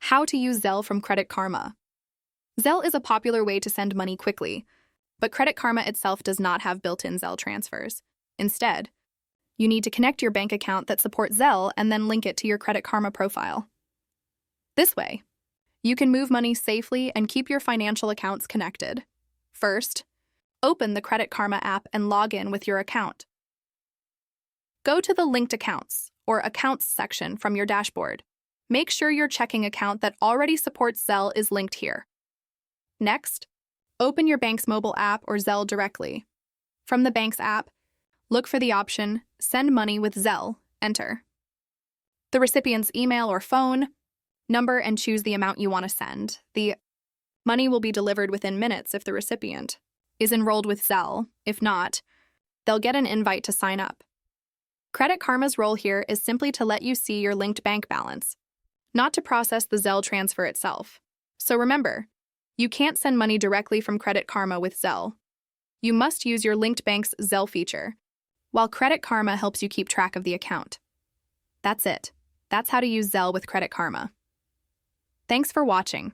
How to use Zelle from Credit Karma. Zelle is a popular way to send money quickly, but Credit Karma itself does not have built-in Zelle transfers. Instead, you need to connect your bank account that supports Zelle and then link it to your Credit Karma profile. This way, you can move money safely and keep your financial accounts connected. First, open the Credit Karma app and log in with your account. Go to the Linked Accounts or Accounts section from your dashboard. Make sure your checking account that already supports Zelle is linked here. Next, open your bank's mobile app or Zelle directly. From the bank's app, look for the option Send Money with Zelle, enter the recipient's email or phone number and choose the amount you want to send. The money will be delivered within minutes if the recipient is enrolled with Zelle. If not, they'll get an invite to sign up. Credit Karma's role here is simply to let you see your linked bank balance, not to process the Zelle transfer itself. So remember, you can't send money directly from Credit Karma with Zelle. You must use your linked bank's Zelle feature, while Credit Karma helps you keep track of the account. That's it. That's how to use Zelle with Credit Karma. Thanks for watching.